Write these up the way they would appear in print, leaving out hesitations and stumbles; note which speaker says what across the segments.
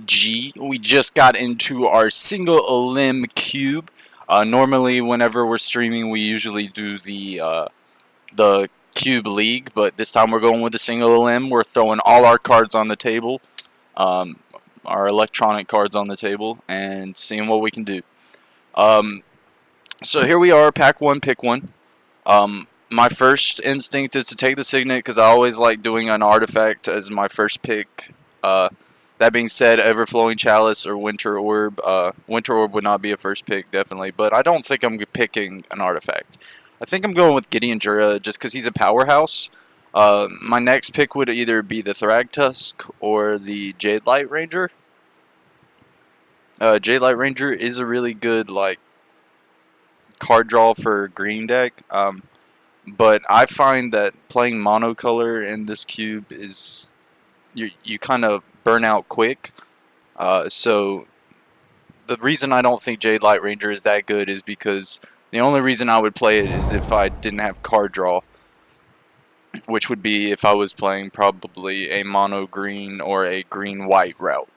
Speaker 1: G. We just got into our single limb cube. Normally, whenever we're streaming, we usually do the cube league, but this time we're going with a single limb. We're throwing all our cards on the table, um, our electronic cards on the table, and seeing what we can do. Um, so here we are, pack one, pick one. My first instinct is to take the Signet because I always like doing an artifact as my first pick. That being said, Everflowing Chalice or Winter Orb. Winter Orb would not be a first pick, definitely, but I don't think I'm picking an artifact. I think I'm going with Gideon Jura just because he's a powerhouse. My next pick would either be the Thragtusk or the Jade Light Ranger. Jade Light Ranger is a really good card draw for green deck. But I find that playing monocolor in this cube is you kind of burn out quick. So the reason I don't think Jade Light Ranger is that good is because the only reason I would play it is if I didn't have card draw, which would be if I was playing probably a mono green or a green white route.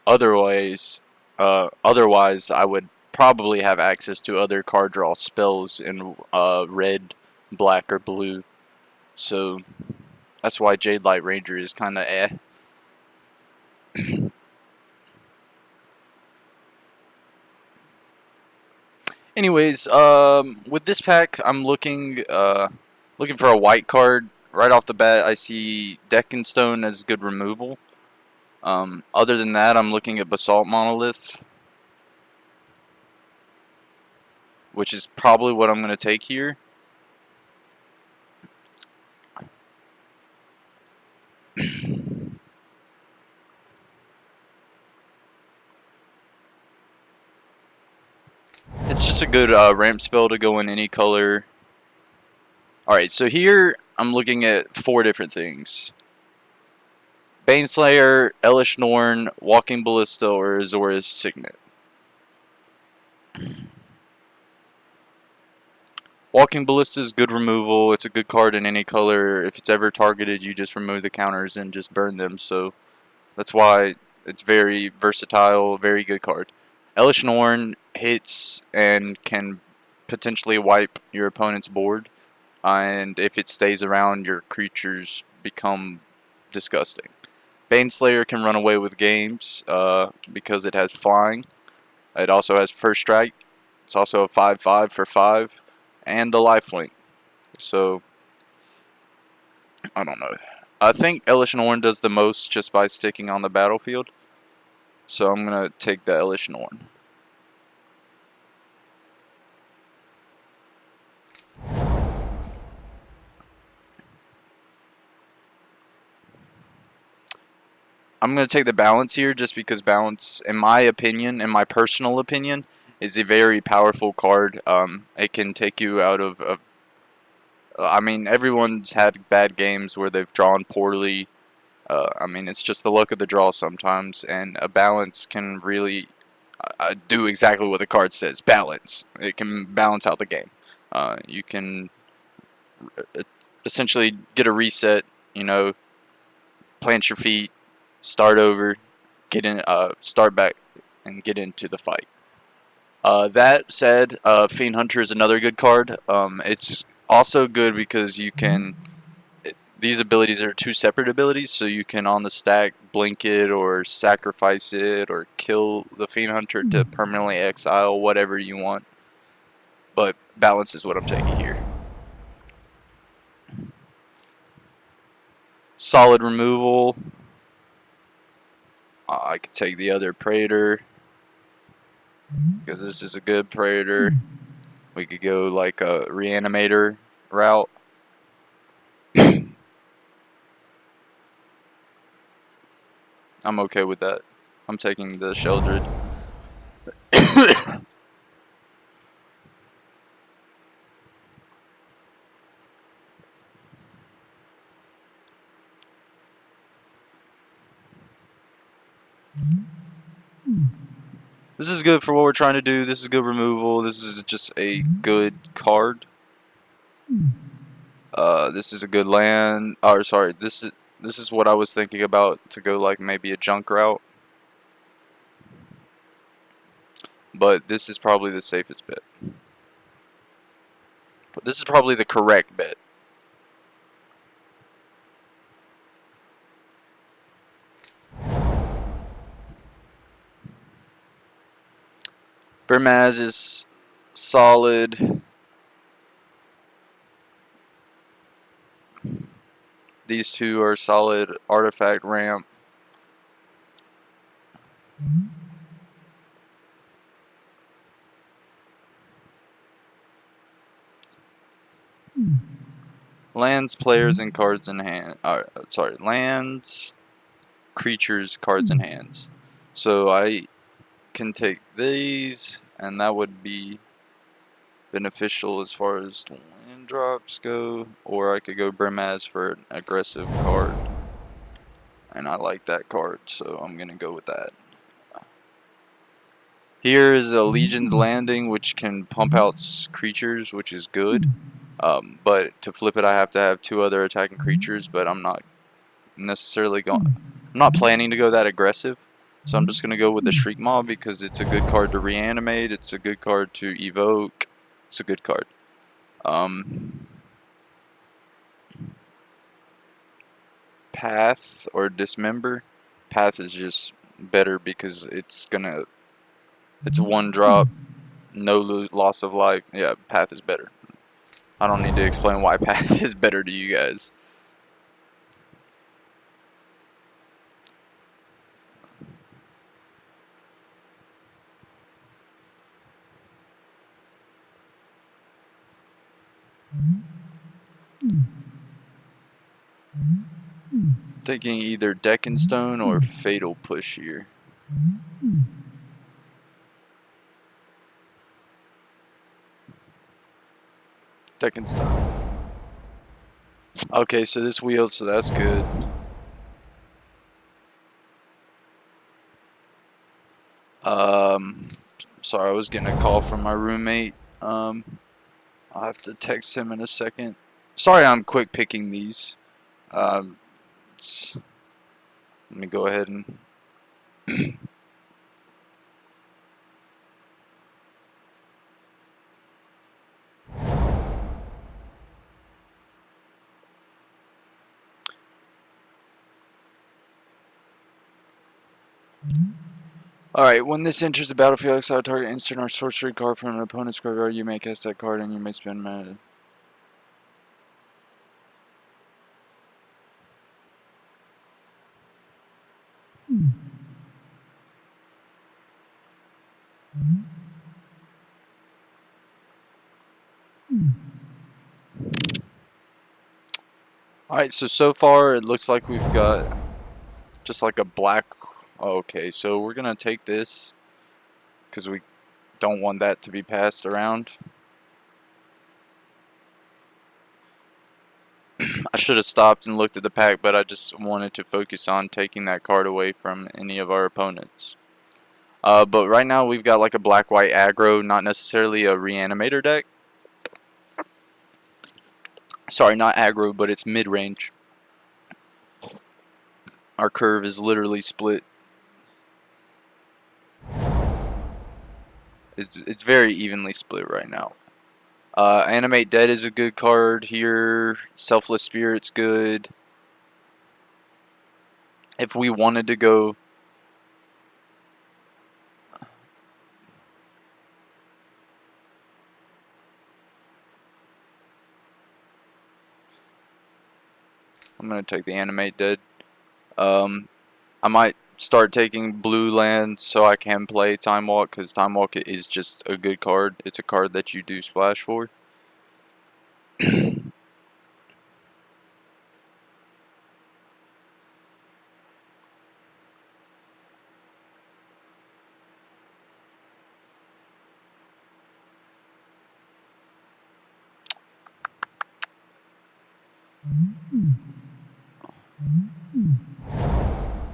Speaker 1: Otherwise, I would probably have access to other card draw spells in red, black, or blue. So that's why Jade Light Ranger is kind of eh. Anyways, with this pack, I'm looking for a white card. Right off the bat, I see Deckenstone as good removal. Other than that, I'm looking at Basalt Monolith, which is probably what I'm going to take here. It's just a good ramp spell to go in any color. Alright, so here I'm looking at 4 different things. Baneslayer, Elesh Norn, Walking Ballista, or Azorius Signet. Walking Ballista is good removal. It's a good card in any color. If it's ever targeted, you just remove the counters and just burn them. So that's why it's very versatile, very good card. Elesh Norn hits and can potentially wipe your opponent's board. And if it stays around, your creatures become disgusting. Baneslayer can run away with games because it has flying. It also has first strike. It's also a 5/5 for 5. And the lifelink. So, I don't know. I think Elesh Norn does the most just by sticking on the battlefield. So I'm going to take the Elesh Norn. I'm going to take the Balance here just because Balance, in my opinion, in my personal opinion, is a very powerful card. It can take you out of I mean, everyone's had bad games where they've drawn poorly. I mean, it's just the luck of the draw sometimes, and a Balance can really do exactly what the card says, balance. It can balance out the game. You can essentially get a reset, you know, plant your feet, start over, get in, start back, and get into the fight. That said, Fiend Hunter is another good card. It's also good because you can. These abilities are 2 separate abilities, so you can on the stack blink it or sacrifice it or kill the Fiend Hunter to permanently exile whatever you want. But balance is what I'm taking here. Solid removal. I could take the other Praetor because this is a good Praetor. We could go like a Reanimator route. I'm okay with that. I'm taking the Sheldred. This is good for what we're trying to do. This is good removal. This is just a good card. This is a good land. Or sorry, this is This is what I was thinking about, to go like maybe a junk route. But this is probably the safest bet. But this is probably the correct bet. Burmaz is solid. These two are solid. Artifact ramp. Lands, players, and cards in hand. Sorry, lands, creatures, cards in hands. So I can take these, and that would be beneficial as far as land drops go. Or I could go Burmaz for an aggressive card. And I like that card, so I'm going to go with that. Here is a Legion's Landing, which can pump out creatures, which is good. But to flip it, I have to have 2 other attacking creatures, but I'm not necessarily going. I'm not planning to go that aggressive, so I'm just going to go with the Shriek Maw because it's a good card to reanimate. It's a good card to evoke. It's a good card. Path or Dismember. Path is just better because it's a 1-drop, no loss of life. Yeah, Path is better. I don't need to explain why Path is better to you guys. Thinking either Deccan Stone or Fatal Push here. Deccan Stone. Okay, so this wheeled, so that's good. Sorry, I was getting a call from my roommate. I'll have to text him in a second. Sorry, I'm quick picking these. Let me go ahead and. Alright, when this enters the battlefield, exile target instant or sorcery card from an opponent's graveyard. You may cast that card and you may spend mana. Alright, so far it looks like we've got just like a black. Okay, so we're gonna take this because we don't want that to be passed around. I should have stopped and looked at the pack, but I just wanted to focus on taking that card away from any of our opponents. But right now we've got like a black-white aggro, not necessarily a reanimator deck. Sorry, not aggro, but it's mid-range. Our curve is literally split. It's very evenly split right now. Animate Dead is a good card here. Selfless Spirit's good. If we wanted to go... I'm going to take the Animate Dead. I might start taking blue lands so I can play Time Walk, because Time Walk is just a good card. It's a card that you do splash for.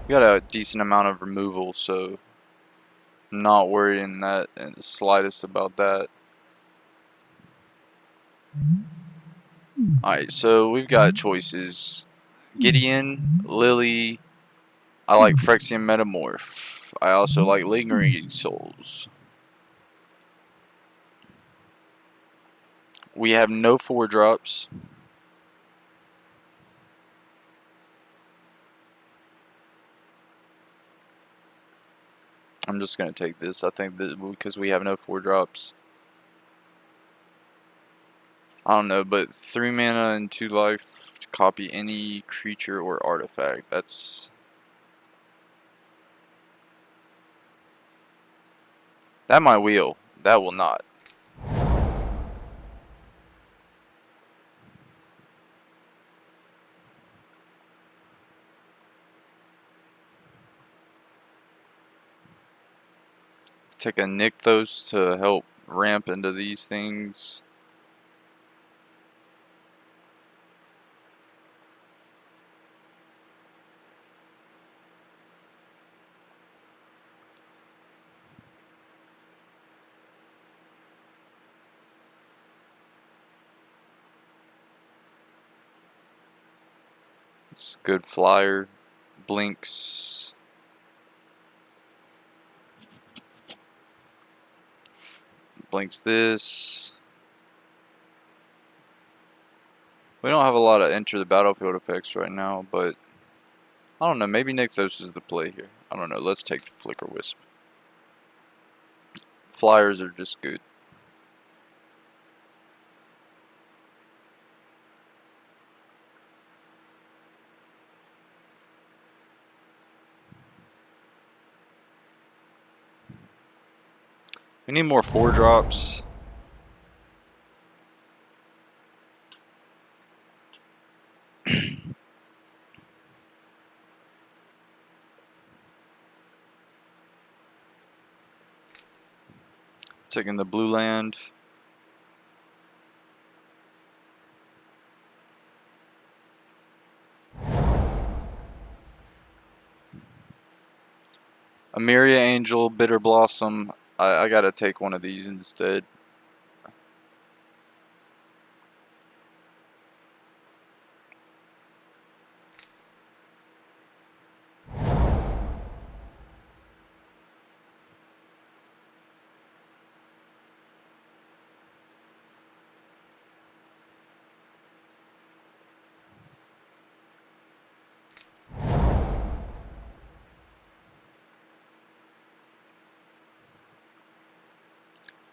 Speaker 1: Got a decent amount of removal, so I'm not worried in the slightest about that. Alright, so we've got choices. Gideon, Lily. I like Phyrexian Metamorph. I also like Lingering Souls. We have no 4-drops. I'm just going to take this. I think that because we have no 4-drops. I don't know, but 3 mana and 2 life to copy any creature or artifact. That might wheel. That will not. Take a Nykthos to help ramp into these things. It's a good flyer. Blinks. Blinks this. We don't have a lot of enter the battlefield effects right now, but I don't know. Maybe Nykthos is the play here. I don't know. Let's take the Flicker Wisp. Flyers are just good. We need more 4-drops. Taking the blue land. Amiria Angel, Bitter Blossom. I gotta take one of these instead.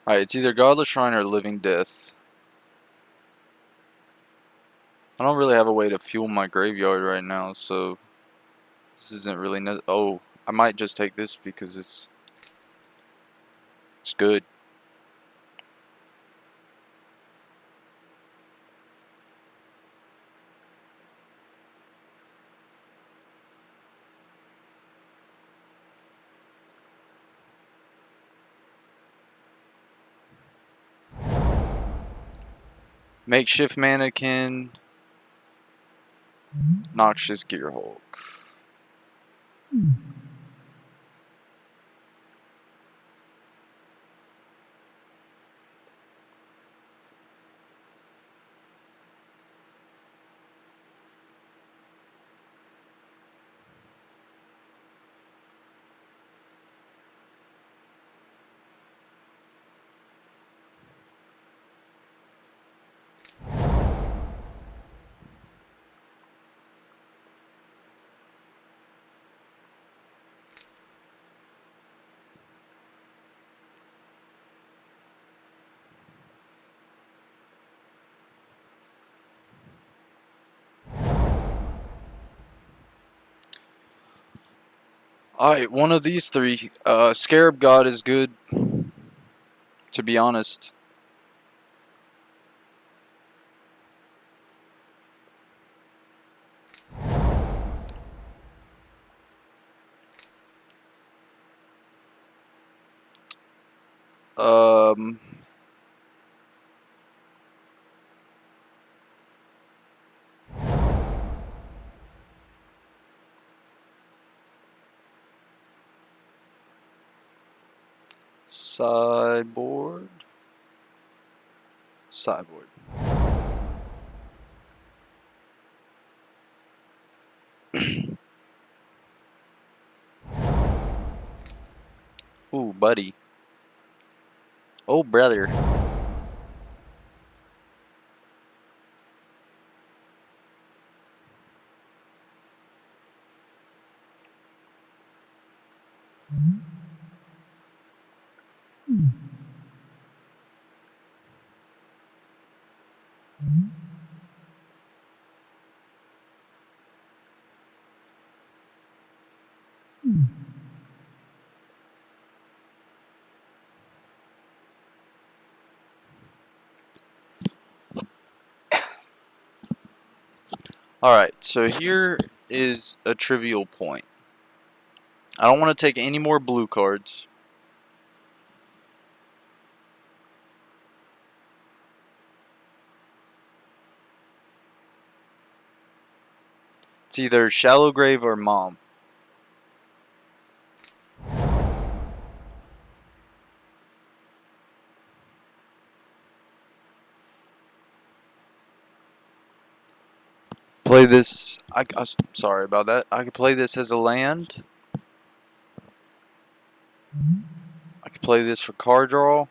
Speaker 1: Alright, it's either Godless Shrine or Living Death. I don't really have a way to fuel my graveyard right now, so this isn't really oh, I might just take this because it's good. Makeshift Mannequin. Noxious Gearhulk. Alright, one of these three. Scarab God is good, to be honest. Um... Sideboard. Sideboard. Ooh, buddy. Oh, brother. Alright, so here is a trivial point. I don't want to take any more blue cards. It's either Shallow Grave or Mom. Play this. Sorry about that. I could play this as a land. I could play this for card draw.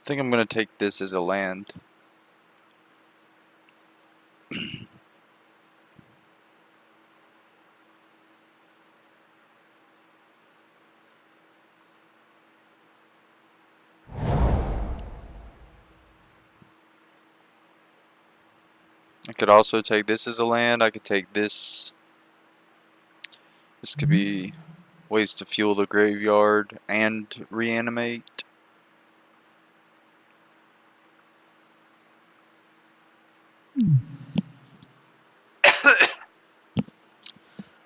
Speaker 1: I think I'm going to take this as a land. I could also take this as a land. I could take this. This could be ways to fuel the graveyard and reanimate.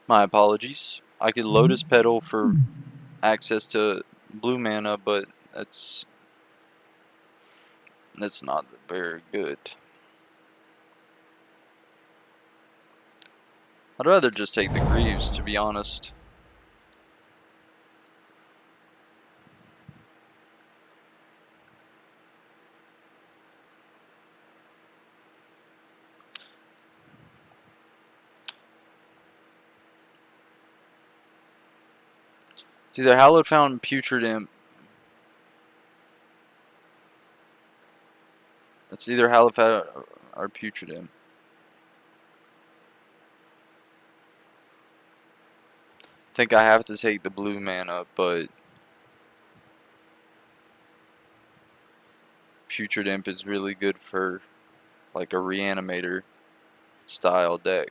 Speaker 1: My apologies. I could Lotus Petal for access to blue mana, but that's not very good. I'd rather just take the Greaves, to be honest. It's either Hallowed Fountain, Putrid Imp. It's either Hallowed Fountain or Putrid Imp. I think I have to take the blue mana, but Putrid Imp is really good for like a Reanimator style deck.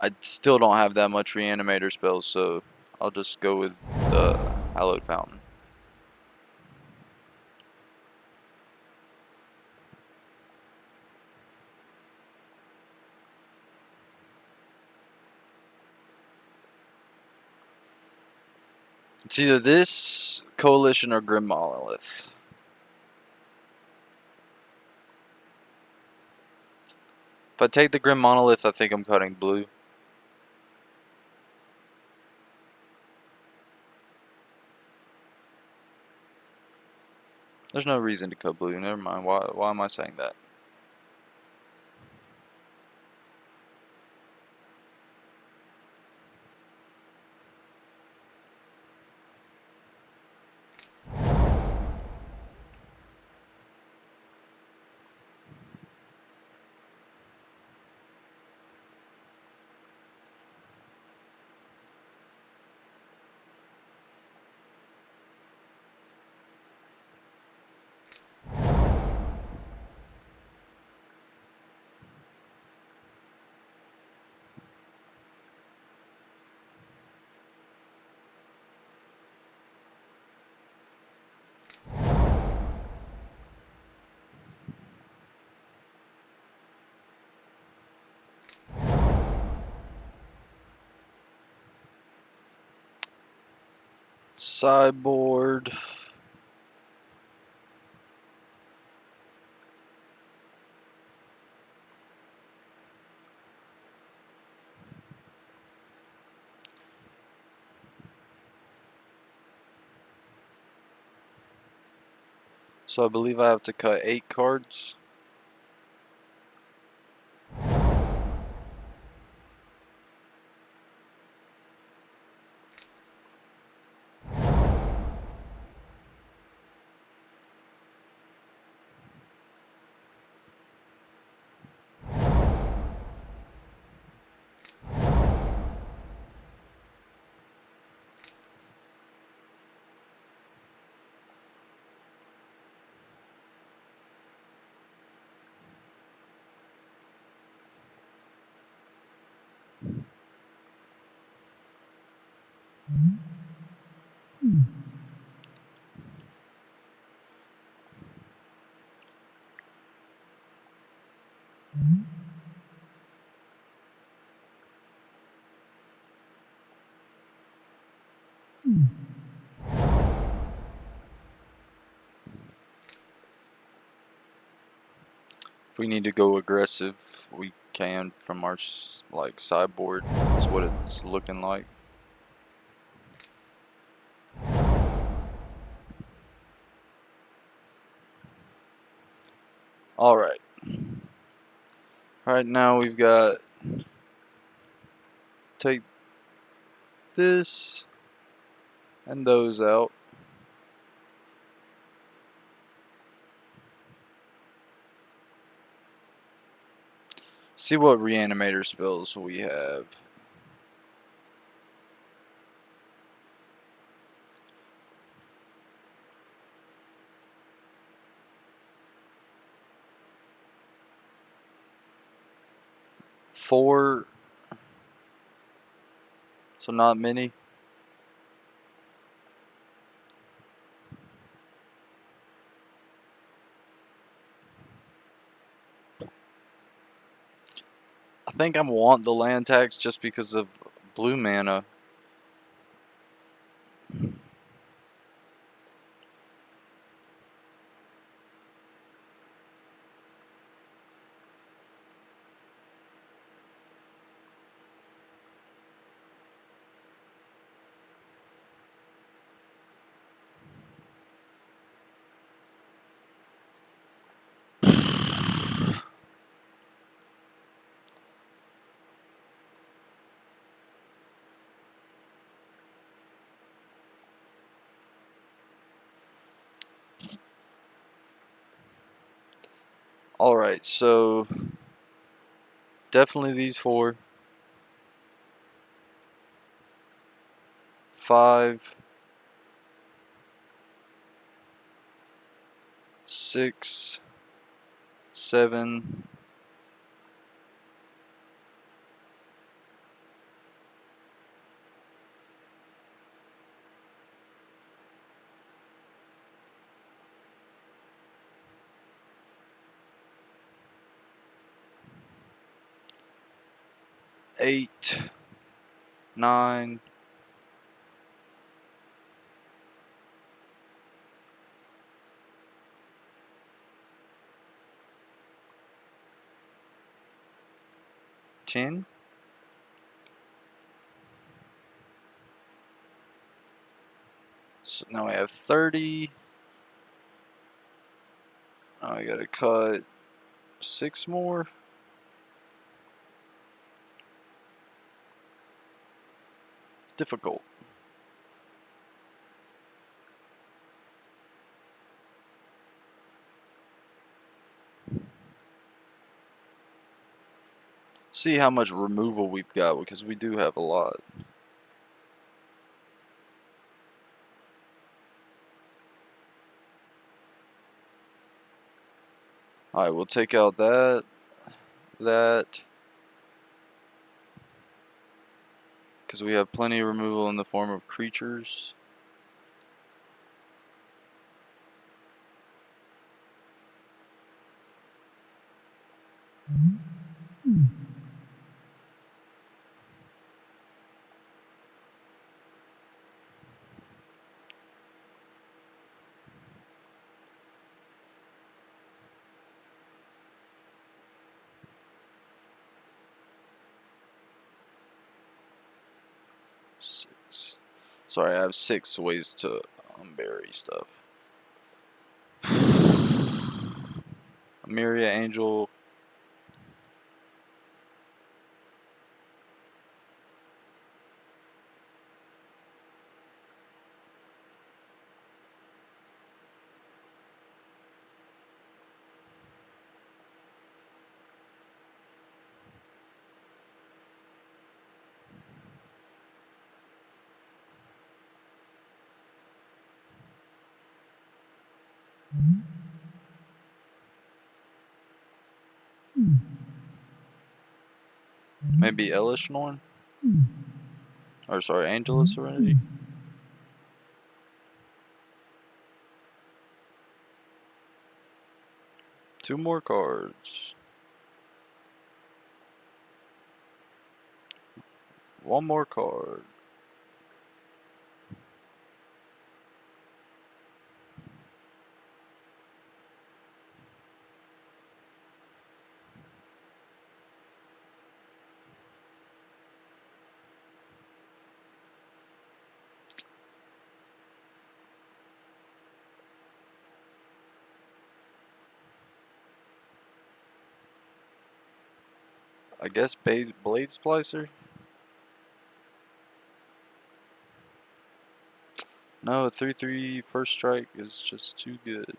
Speaker 1: I still don't have that much Reanimator spells, so I'll just go with the Hallowed Fountain. It's either this, Coalition, or Grim Monolith. If I take the Grim Monolith, I think I'm cutting blue. There's no reason to cut blue. Never mind. Why am I saying that? Sideboard. So I believe I have to cut 8 cards. If we need to go aggressive, we can from our like sideboard. That's what it's looking like. All right. Right now we've got take this and those out. See what reanimator spells we have. Four, so not many. I think I want the land tax just because of blue mana. Alright, so definitely these four. 5, 6, 7, 8, 9, 10. So now we have 30. Now I gotta cut 6 more. Difficult. See how much removal we've got because we do have a lot. Alright, we'll take out that, because we have plenty of removal in the form of creatures. Sorry, I have 6 ways to unbury stuff. Amelia Angel. Maybe Elish Norn? Or sorry, Angela Serenity? Two more cards. One more card. I guess Blade Splicer? No, 3/3 first strike is just too good.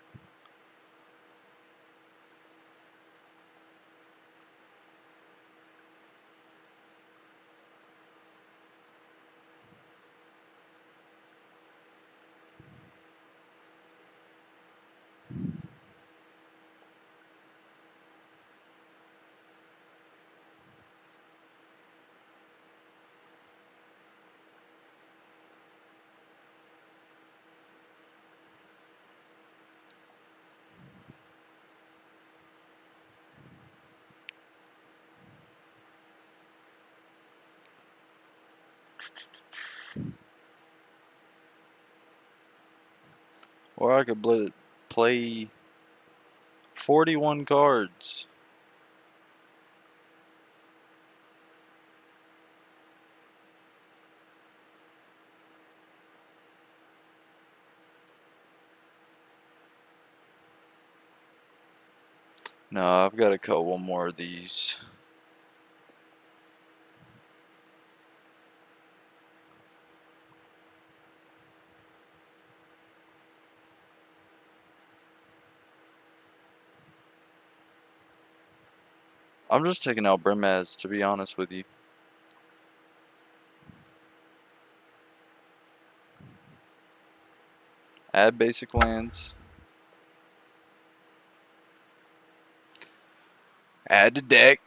Speaker 1: Or I could play 41 cards. No, I've got to cut one more of these. I'm just taking out Brimaz, to be honest with you. Add basic lands. Add to deck.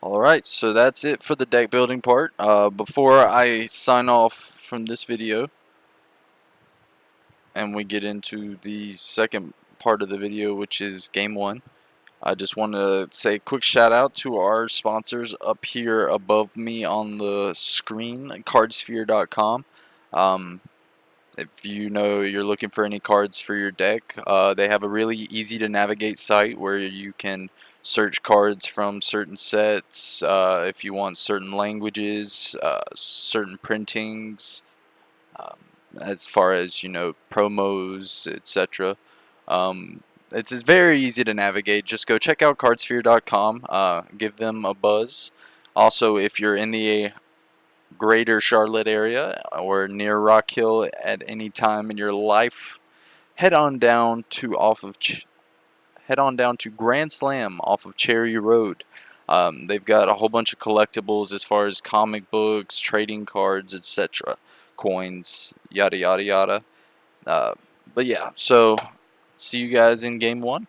Speaker 1: Alright, so that's it for the deck building part. Before I sign off from this video and we get into the second part of the video, which is game 1, I just want to say a quick shout out to our sponsors up here above me on the screen, cardsphere.com. If you know you're looking for any cards for your deck, they have a really easy to navigate site where you can search cards from certain sets, if you want certain languages, certain printings, um, as far as, you know, promos, etc. It's very easy to navigate. Just go check out cardsphere.com, give them a buzz. Also, if you're in the greater Charlotte area or near Rock Hill at any time in your life, head on down to Grand Slam off of Cherry Road. They've got a whole bunch of collectibles as far as comic books, trading cards, etc., coins, yada yada yada. But yeah, so see you guys in game 1.